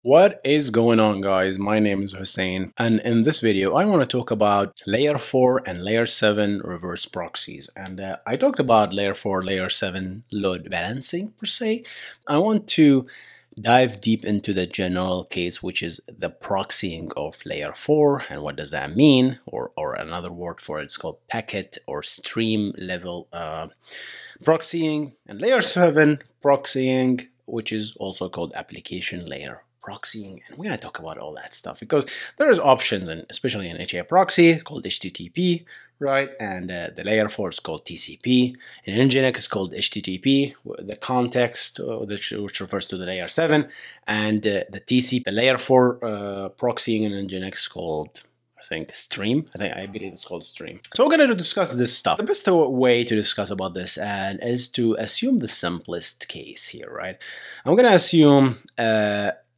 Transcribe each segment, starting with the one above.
What is going on, guys? My name is Hussein, and in this video I want to talk about layer 4 and layer 7 reverse proxies. And I talked about layer 4, layer 7 load balancing per se. I want to dive deep into the general case, which is the proxying of layer 4. And what does that mean? Or another word for it is called packet or stream level proxying. And layer 7 proxying, which is also called application layer proxying, and we're going to talk about all that stuff because there's options, and especially in HAProxy called HTTP, right? And the layer 4 is called TCP. In NGinx it's called HTTP, the context which refers to the layer 7, and the TCP, the layer 4 proxying in NGinx is called, I think, stream. I believe it's called stream. So we're going to discuss this stuff. The best way to discuss about this and is to assume the simplest case here, right? I'm going to assume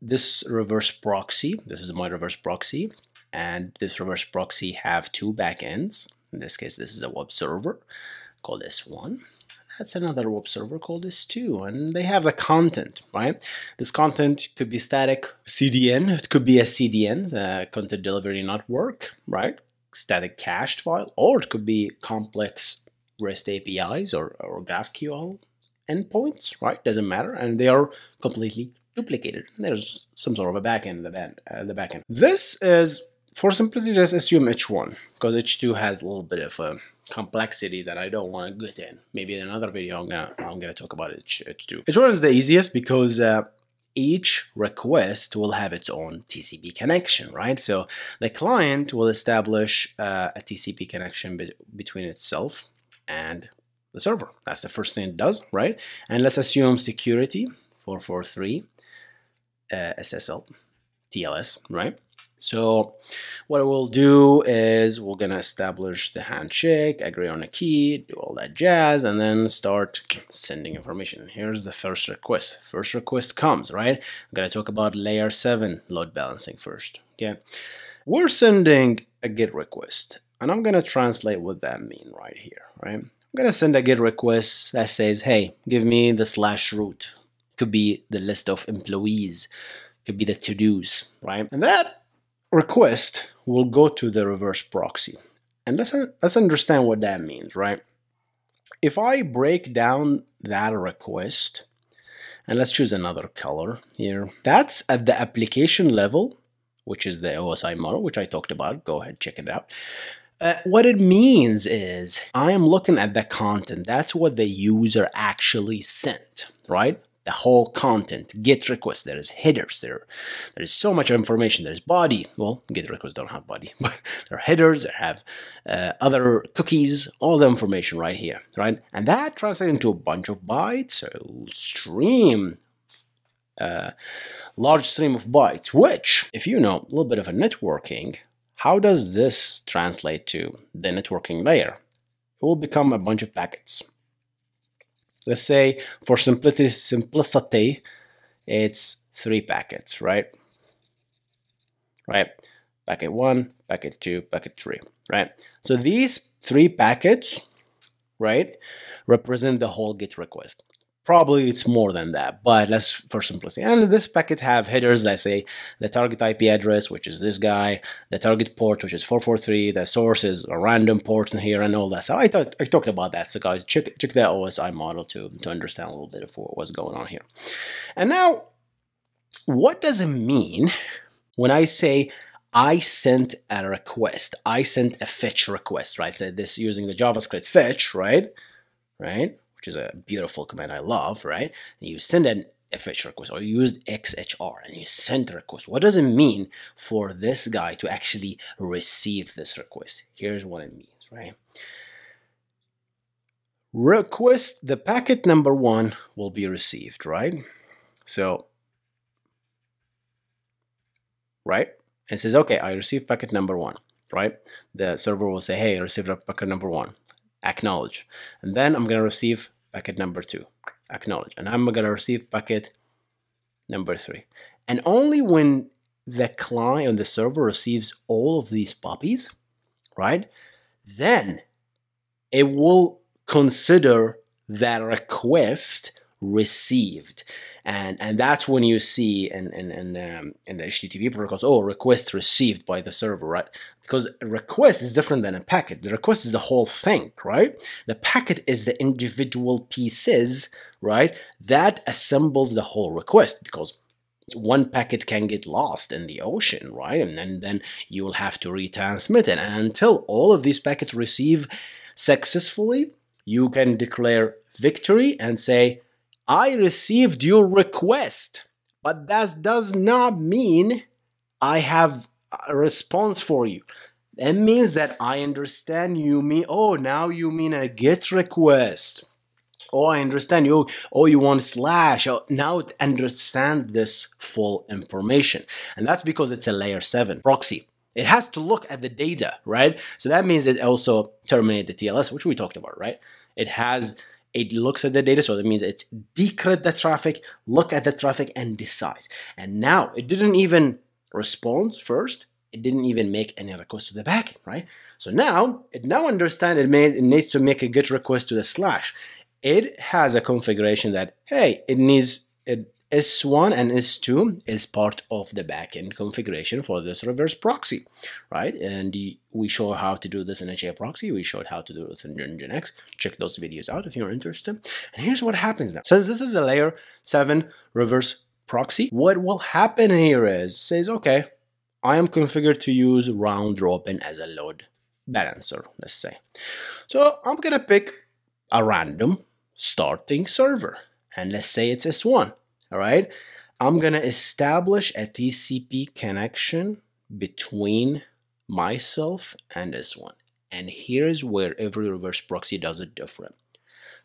this reverse proxy. This is my reverse proxy, and this reverse proxy have two backends. In this case, this is a web server called S1. That's another web server called S2, and they have the content, right? This content could be static CDN, it could be a CDN, content delivery network, right? Static cached file, or it could be complex REST APIs or GraphQL endpoints, right? Doesn't matter, and they are completely duplicated. There's some sort of a backend in the backend. This is, for simplicity, just assume H1 because H2 has a little bit of a complexity that I don't want to get in. Maybe in another video I'm gonna talk about H2. H1 is the easiest because each request will have its own TCP connection, right? So the client will establish a TCP connection between itself and the server. That's the first thing it does, right? And let's assume security 443 SSL TLS, right? So what we'll do is we're gonna establish the handshake, agree on a key, do all that jazz, and then start sending information. Here's the first request. First request comes, right? I'm gonna talk about layer 7 load balancing first. Okay, we're sending a GET request, and I'm gonna translate what that means right here, right? I'm gonna send a GET request that says, hey, give me the /root. Could be the list of employees, could be the to-dos, right? And that request will go to the reverse proxy. And let's understand what that means, right? If I break down that request, and let's choose another color here, that's at the application level, which is the OSI model, which I talked about. Go ahead, check it out. What it means is I am looking at the content. That's what the user actually sent, right? The whole content, GET request, there is headers, there is so much information, there's body. Well, GET requests don't have body, but there are headers, they have other cookies, all the information right here, right? And that translates into a bunch of bytes, so stream, large stream of bytes, which, if you know a little bit of a networking, how does this translate to the networking layer? It will become a bunch of packets. Let's say for simplicity, it's 3 packets, right? Right? Packet 1, packet 2, packet 3, right? So these 3 packets, right, represent the whole GET request. Probably it's more than that, but let's for simplicity. And this packet have headers, let's say the target IP address, which is this guy, the target port, which is 443, the source is a random port in here, and all that. So I talked about that. So guys, check the OSI model to understand a little bit of what was going on here. And now, what does it mean when I say I sent a request? I sent a fetch request, right? So this using the JavaScript fetch, right? Right? Which is a beautiful command I love, right? And you send a fetch request, or you used XHR and you sent a request. What does it mean for this guy to actually receive this request? Here's what it means, right? Request, the packet number 1 will be received, right? So, right? It says, okay, I received packet number 1, right? The server will say, hey, I received packet number 1. Acknowledge, and then I'm gonna receive packet number 2, acknowledge, and I'm gonna receive packet number 3. And only when the client on the server receives all of these puppies, right, then it will consider that request received. And that's when you see in the HTTP protocols, oh, request received by the server, right? Because a request is different than a packet. The request is the whole thing, right? The packet is the individual pieces, right, that assembles the whole request, because one packet can get lost in the ocean, right? And then you will have to retransmit it. And until all of these packets receive successfully, you can declare victory and say, I received your request, but that does not mean I have a response for you. It means that I understand you mean, oh, now you mean a GET request. Oh, I understand you. Oh, you want slash. Oh, now understand this full information. And that's because it's a layer 7 proxy. It has to look at the data, right? So that means it also terminates the TLS, which we talked about, right? It looks at the data, so that means it's decrypt the traffic, look at the traffic, and decide. And now it didn't even respond first. It didn't even make any request to the backend, right? So now it understands it needs to make a GET request to the slash. It has a configuration that, hey, it needs S1 and S2 is part of the backend configuration for this reverse proxy, right? And we show how to do this in HAProxy. We showed how to do it in NGinx. Check those videos out if you're interested. And here's what happens now. Since this is a layer 7 reverse proxy, what will happen here is, says, okay, I am configured to use round robin as a load balancer, let's say. So I'm gonna pick a random starting server, and let's say it's S1. All right, I'm gonna establish a TCP connection between myself and S1, and here's where every reverse proxy does it different.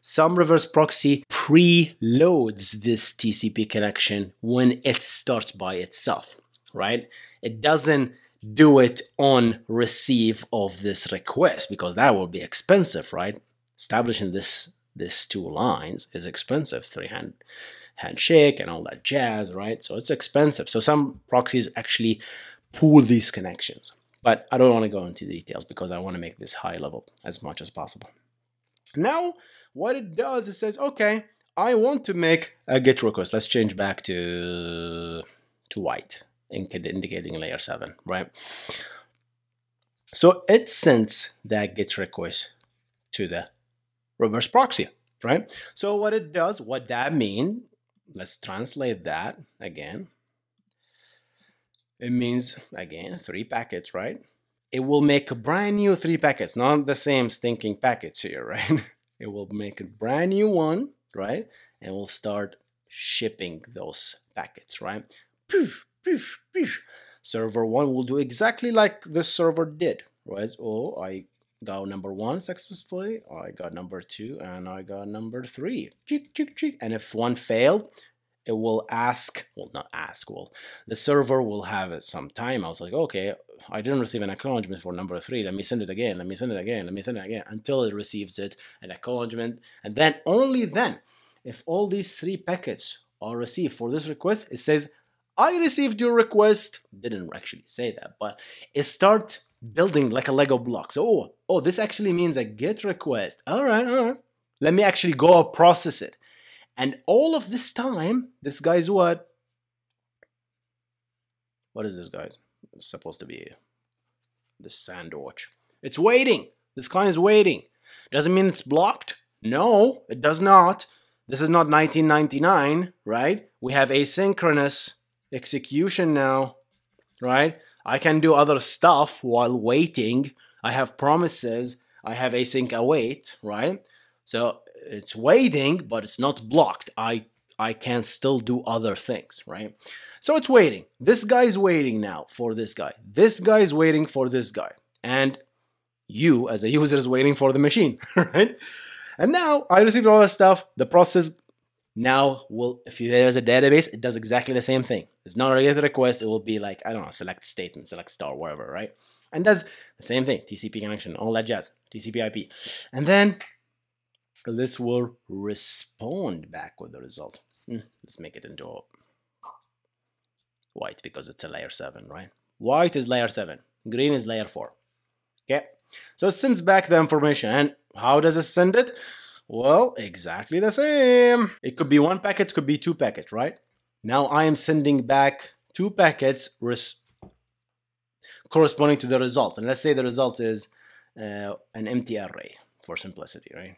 Some reverse proxy preloads this TCP connection when it starts by itself, right? It doesn't do it on receive of this request, because that will be expensive, right? Establishing these 2 lines is expensive, 3-hand handshake and all that jazz, right? So it's expensive. So some proxies actually pool these connections, but I don't want to go into details because I want to make this high level as much as possible. Now, what it does, it says, okay, I want to make a GET request. Let's change back to white, indicating layer 7, right? So it sends that GET request to the reverse proxy, right? So what it does, what that means, let's translate that again. It means, again, 3 packets, right? It will make a brand new 3 packets, not the same stinking packets here, right? It will make a brand new one, right? And we'll start shipping those packets, right? Poof, poof, poof. Server 1 will do exactly like the server did, right? Oh, I got number 1 successfully, I got number 2, and I got number 3. Cheek, cheek, cheek. And if one failed, it will ask, well, not ask, well, the server will have some timeouts. Like, okay, I didn't receive an acknowledgement for number 3. Let me send it again. Let me send it again. Let me send it again until it receives it, an acknowledgement. And then, only then, if all these 3 packets are received for this request, it says, I received your request. Didn't actually say that, but it starts building like a Lego block. So, oh, this actually means a GET request. All right. Let me actually go process it. And all of this time, this guy's what? What is this, guys? It's supposed to be the sandwich. It's waiting. This client is waiting. Doesn't mean it's blocked. No, it does not. This is not 1999, right? We have asynchronous execution now, right? I can do other stuff while waiting. I have promises. I have async await, right? So it's waiting, but it's not blocked. I can still do other things, right? So it's waiting. This guy's waiting now for this guy. This guy is waiting for this guy. And you, as a user, is waiting for the machine, right? And now I received all this stuff. The process now will, if there's a database, it does exactly the same thing. It's not a GET request. It will be like, I don't know, select state and select star, wherever, right? And does the same thing. TCP connection, all that jazz, TCP IP. And then this will respond back with the result. Let's make it into white because it's a layer 7, right? White is layer 7. Green is layer 4. Okay. So it sends back the information. And how does it send it? Well, exactly the same. It could be one packet, could be two packets, right? Now I am sending back two packets corresponding to the result. And let's say the result is an empty array for simplicity, right?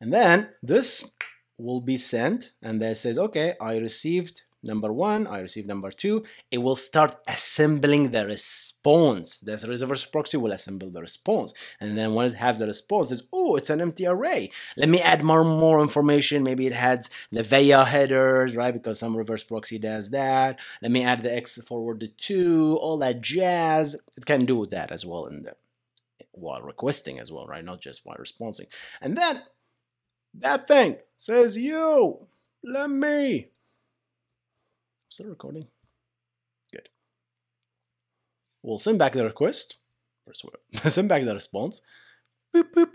And then this will be sent, and then it says, okay, I received number one, I received number two. It will start assembling the response. The reverse proxy will assemble the response. And then when it has the response, it's, oh, it's an empty array. Let me add more information. Maybe it has the VIA headers, right? Because some reverse proxy does that. Let me add the X forwarded to, all that jazz. It can do that as well while requesting as well, right? Not just while responding. And then that thing says, yo, let me. Is it recording? Good. We'll send back the request. Send back the response. Boop, boop.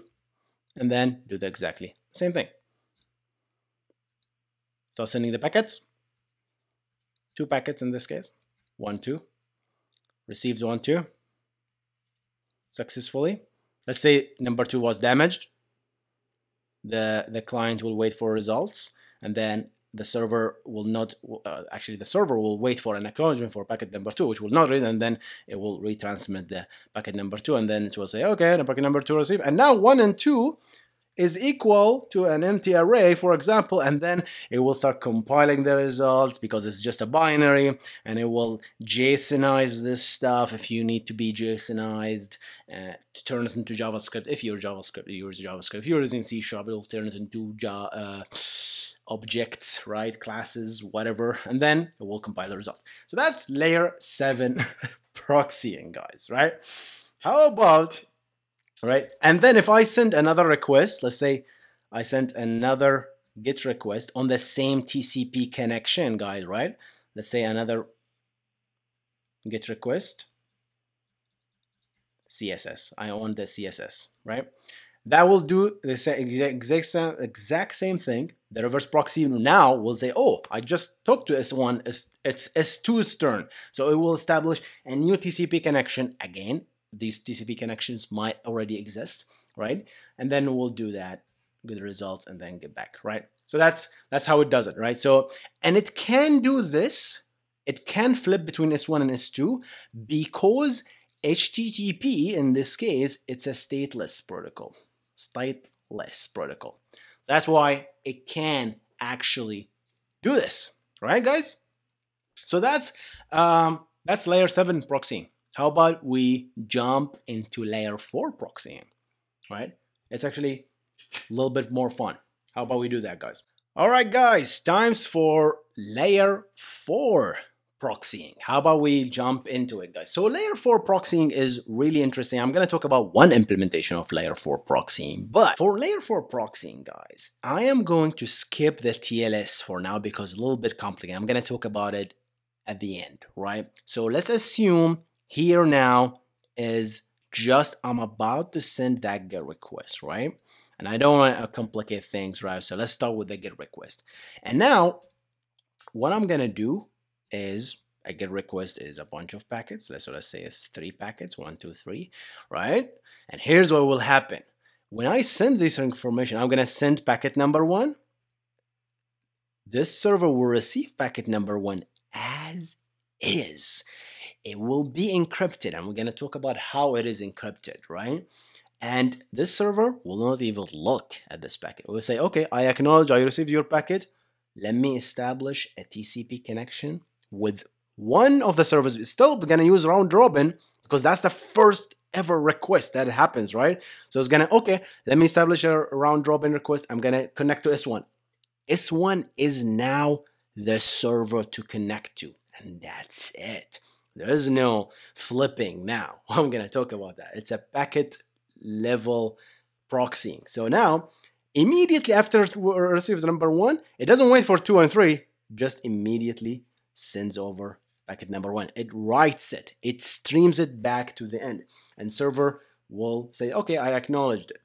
And then do the exactly same thing. Start sending the packets. Two packets in this case. 1, 2. Received 1, 2. Successfully. Let's say number 2 was damaged. The client will wait for results, and then the server will not, actually the server will wait for an acknowledgement for packet number 2, which will not read, and then it will retransmit the packet number 2, and then it will say, okay, the packet number 2 received, and now 1 and 2 is equal to an empty array, for example, and then it will start compiling the results because it's just a binary, and it will JSONize this stuff if you need to be JSONized to turn it into JavaScript. If you're JavaScript, you use JavaScript. If you're using C#, it will turn it into objects, right? Classes, whatever, and then it will compile the result. So that's layer 7 proxying, guys, right? How about, right? And then if I send another request, let's say I sent another GET request on the same TCP connection, guys, right? Let's say another GET request, CSS. I own the CSS, right? That will do the exact same thing. The reverse proxy now will say, oh, I just talked to S1, it's S2's turn. So it will establish a new TCP connection. Again, these TCP connections might already exist, right? And then we'll do that, get the results, and then get back, right? So that's how it does it, right? So, and it can do this. It can flip between S1 and S2 because HTTP, in this case, it's a stateless protocol. Stateless protocol. That's why it can actually do this, right, guys? So that's layer 7 proxying. How about we jump into layer 4 proxying, right? It's actually a little bit more fun. How about we do that, guys? All right, guys, times for layer 4 proxying. How about we jump into it, guys? So layer 4 proxying is really interesting. I'm going to talk about one implementation of layer 4 proxying, but for layer 4 proxying, guys, I am going to skip the TLS for now because it's a little bit complicated. I'm going to talk about it at the end, right? So let's assume here now is just I'm about to send that GET request, right? And I don't want to complicate things, right? So let's start with the GET request. And now what I'm going to do is a GET request is a bunch of packets. Let's say it's 3 packets, 1, 2, 3, right? And here's what will happen. When I send this information, I'm going to send packet number 1. This server will receive packet number 1 as is. It will be encrypted, and we're going to talk about how it is encrypted, right? And this server will not even look at this packet. It will say, okay, I acknowledge I received your packet. Let me establish a TCP connection with one of the servers. It's still going to use round robin because that's the first ever request that happens, right? So it's going to, okay, let me establish a round robin request. I'm going to connect to S1. S1 is now the server to connect to, and that's it. There is no flipping now. I'm going to talk about that. It's a packet level proxying. So now, immediately after it receives number 1, it doesn't wait for 2 and 3, just immediately sends over packet number 1. It writes it. It streams it back to the end. And server will say, okay, I acknowledged it.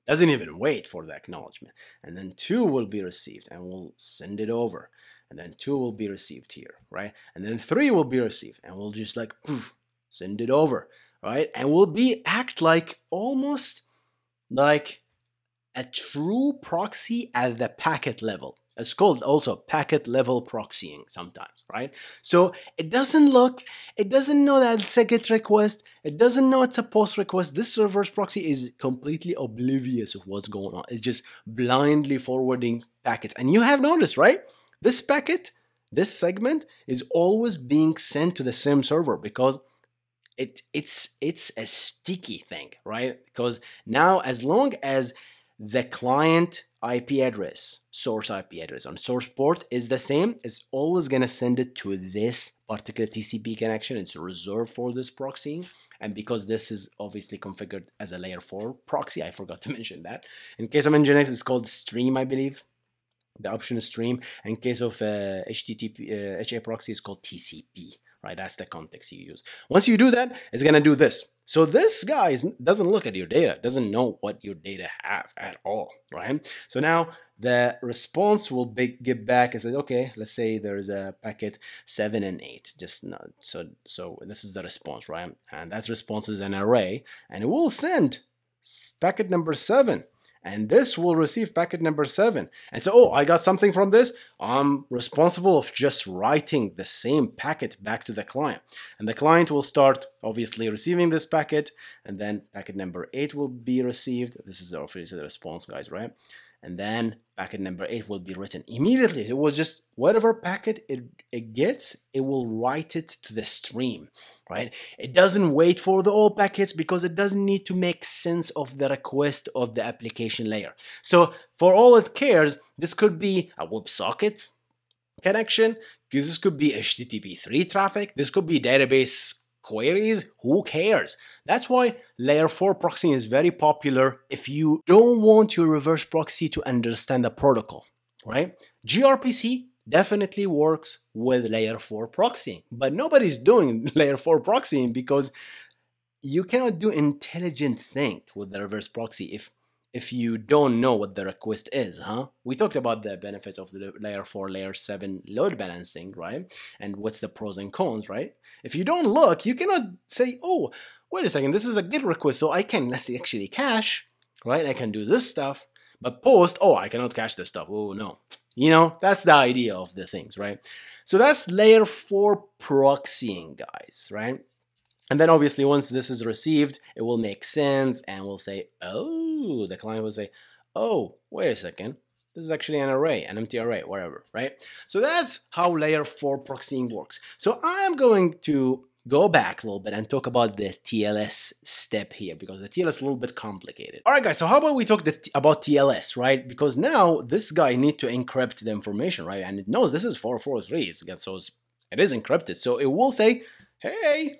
Doesn't even wait for the acknowledgement. And then 2 will be received and we'll send it over. And then 2 will be received here, right? And then 3 will be received and we'll just like poof, send it over, right? And we'll be act like almost like a true proxy at the packet level. It's called also packet level proxying sometimes, right? So it doesn't know that it's a GET request. It doesn't know it's a POST request. This reverse proxy is completely oblivious of what's going on. It's just blindly forwarding packets. And you have noticed, right? This packet, this segment is always being sent to the same server because it's a sticky thing, right? Because now as long as the client IP address, source IP address on source port is the same, it's always going to send it to this particular TCP connection. It's reserved for this proxy. And because this is obviously configured as a layer 4 proxy, I forgot to mention that. In case of NGinx, it's called stream, I believe. The option is stream. In case of HAProxy, it's called TCP. Right, that's the context you use. Once you do that, it's gonna do this. So this guy doesn't look at your data, doesn't know what your data have at all, right? So now the response will get back and say, okay, let's say there's a packet 7 and 8. Just not, so this is the response, right? And that response is an array, and it will send packet number 7. And this will receive packet number 7. And so, oh, I got something from this. I'm responsible of just writing the same packet back to the client. And the client will start, obviously, receiving this packet. And then packet number 8 will be received. This is obviously the response, guys, right? And then packet number 8 will be written immediately. It will just, whatever packet it gets, it will write it to the stream, right? It doesn't wait for the all packets because it doesn't need to make sense of the request of the application layer. So for all it cares, this could be a WebSocket connection, this could be HTTP3 traffic, this could be database queries, who cares? That's why layer 4 proxying is very popular if you don't want your reverse proxy to understand the protocol, right? gRPC definitely works with layer 4 proxying, but nobody's doing layer 4 proxying because you cannot do intelligent thing with the reverse proxy if you don't know what the request is, huh? We talked about the benefits of the layer 4, layer 7 load balancing, right? And what's the pros and cons, right? If you don't look, you cannot say, oh, wait a second, this is a GET request, so I can actually cache, right? I can do this stuff, but POST, oh, I cannot cache this stuff. Oh, no. You know, that's the idea of the things, right? So that's layer 4 proxying, guys, right? And then obviously once this is received, it will make sense and we'll say, oh, the client will say, oh, wait a second, this is actually an array, an empty array, whatever, right? So that's how layer 4 proxying works. So I'm going to go back a little bit and talk about the TLS step here because the TLS is a little bit complicated. All right, guys, so how about we talk about TLS, right? Because now this guy needs to encrypt the information, right? And it knows this is 443, so it is encrypted. So it will say, hey,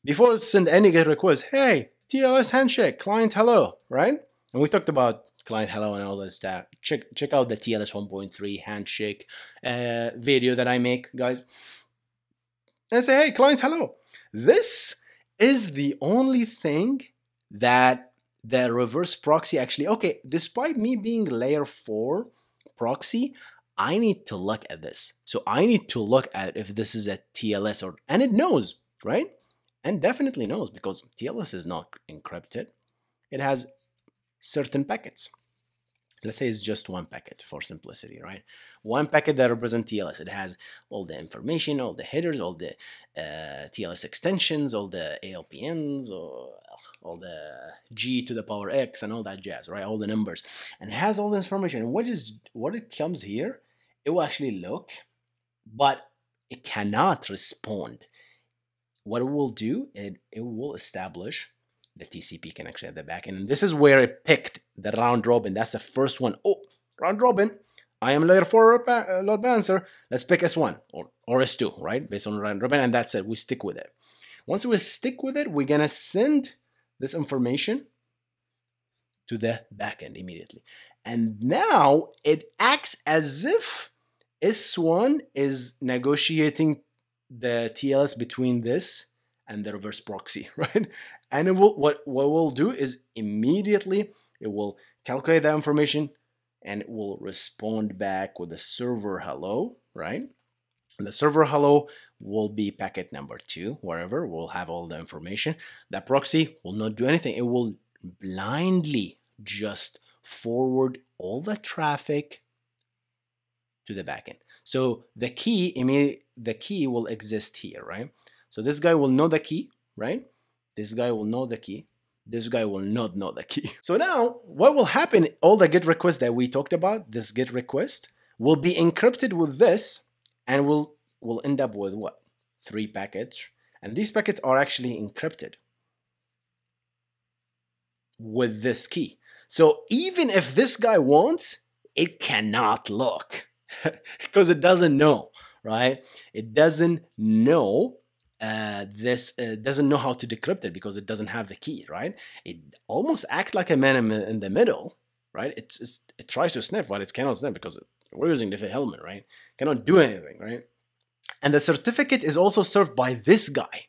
before it send any GET request, hey, TLS handshake, client hello, right? And we talked about client hello and all that stuff. Check out the TLS 1.3 handshake video that I make, guys. And say, hey, client hello. This is the only thing that the reverse proxy actually, okay, despite me being layer 4 proxy, I need to look at this. So I need to look at if this is a TLS or, and it knows, right? And definitely knows because TLS is not encrypted. It has certain packets. Let's say it's just one packet for simplicity, right? One packet that represents TLS. It has all the information, all the headers, all the TLS extensions, all the ALPNs, all the G to the power X and all that jazz, right? All the numbers. And it has all this information. And what it comes here, it will actually look, but it cannot respond. What it will do, it will establish the TCP connection at the back end. And this is where it picked the round robin. That's the first one. Oh, round robin. I am layer 4 load balancer. Let's pick S1 or S2, right? Based on round robin. And that's it. We stick with it. Once we stick with it, we're going to send this information to the backend immediately. And now it acts as if S1 is negotiating the TLS between this and the reverse proxy, right? And it will, what we'll do is immediately it will calculate that information and it will respond back with the server hello, right? And the server hello will be packet number 2, wherever we'll have all the information. That proxy will not do anything. It will blindly just forward all the traffic to the backend. So the key will exist here, right? So this guy will know the key, right? This guy will know the key. This guy will not know the key. So now what will happen, all the GET requests that we talked about, this GET request will be encrypted with this, and we'll end up with what? 3 packets. And these packets are actually encrypted with this key. So even if this guy wants, it cannot look because it doesn't know, right? It doesn't know doesn't know how to decrypt it because it doesn't have the key, right? It almost acts like a man in the middle, right? It tries to sniff, but it cannot sniff because we're using the helmet, right? Cannot do anything, right? And the certificate is also served by this guy,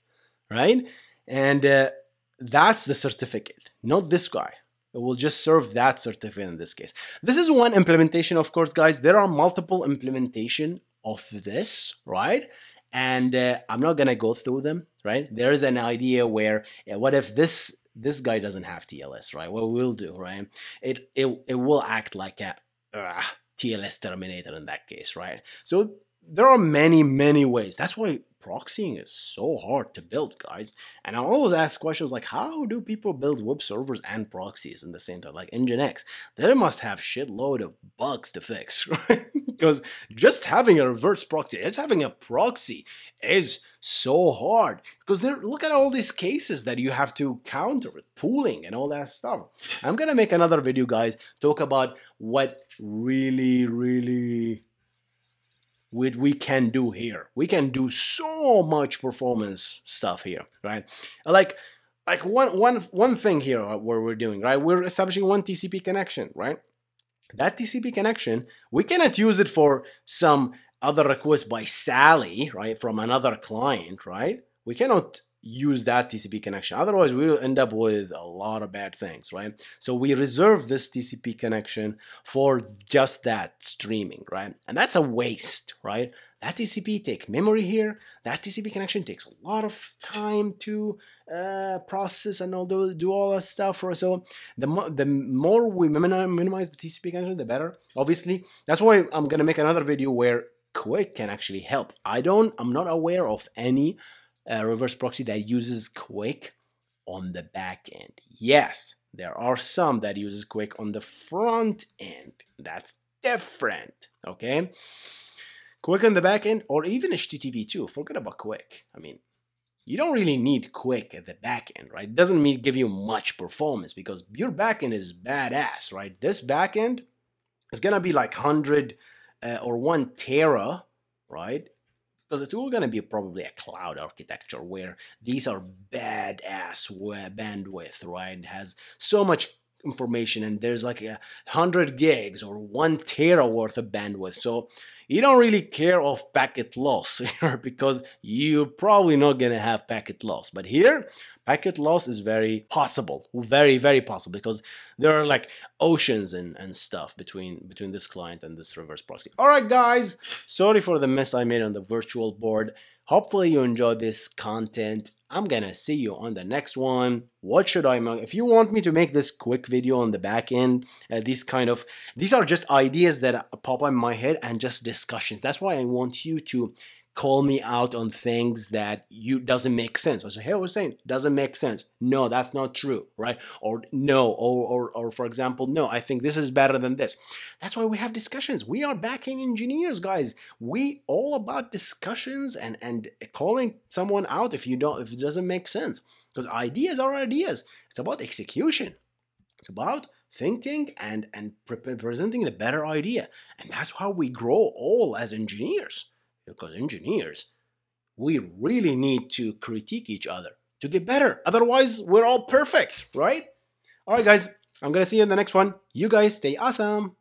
right? And that's the certificate, not this guy. It will just serve that certificate in this case. This is one implementation, of course, guys. There are multiple implementation of this, right? And I'm not gonna go through them, right? There is an idea where, what if this guy doesn't have TLS, right? What we'll do, right? It will act like a TLS terminator in that case, right? So there are many ways. That's why proxying is so hard to build, guys. And I always ask questions like, how do people build web servers and proxies in the same time? Like NGinx, they must have shitload of bugs to fix, right? Because just having a reverse proxy, just having a proxy is so hard. Because look at all these cases that you have to counter with pooling and all that stuff. I'm gonna make another video, guys, talk about what really we can do here. We can do so much performance stuff here, right? Like one thing here where we're doing, right? We're establishing one TCP connection, right? That TCP connection, we cannot use it for some other request by Sally, right? From another client, right? We cannot use that TCP connection. Otherwise, we will end up with a lot of bad things, right? So we reserve this TCP connection for just that streaming, right? And that's a waste, right? That TCP takes memory here. That TCP connection takes a lot of time to process and do all that stuff. So the more we minimize the TCP connection, the better. Obviously, that's why I'm gonna make another video where Quick can actually help. I'm not aware of any reverse proxy that uses Quick on the back end. Yes, there are some that uses Quick on the front end. That's different, okay? Quick on the back end, or even HTTP too. Forget about Quick. I mean, you don't really need Quick at the back end, right? It doesn't give you much performance because your back end is badass, right? This back end is gonna be like 100 or 1 tera, right? Because it's all going to be probably a cloud architecture where these are badass bandwidth, right? It has so much information and there's like 100 gigs or 1 tera worth of bandwidth. So you don't really care of packet loss here because you're probably not going to have packet loss. But here, packet loss is very possible, very possible, because there are like oceans and stuff between this client and this reverse proxy. All right, guys, sorry for the mess I made on the virtual board. Hopefully you enjoyed this content. I'm gonna see you on the next one. What should I make? If you want me to make this quick video on the back end, these are just ideas that pop in my head and just discussions. That's why I want you to call me out on things that doesn't make sense. I say, hey, Hussein, doesn't make sense. No, that's not true, right? Or no, or for example, no, I think this is better than this. That's why we have discussions. We are backend engineers, guys. We all about discussions and calling someone out if it doesn't make sense. Because ideas are ideas. It's about execution. It's about thinking and presenting the better idea. And that's how we grow all as engineers. Because engineers, we really need to critique each other to get better. Otherwise, we're all perfect, right? All right, guys, I'm going to see you in the next one. You guys stay awesome.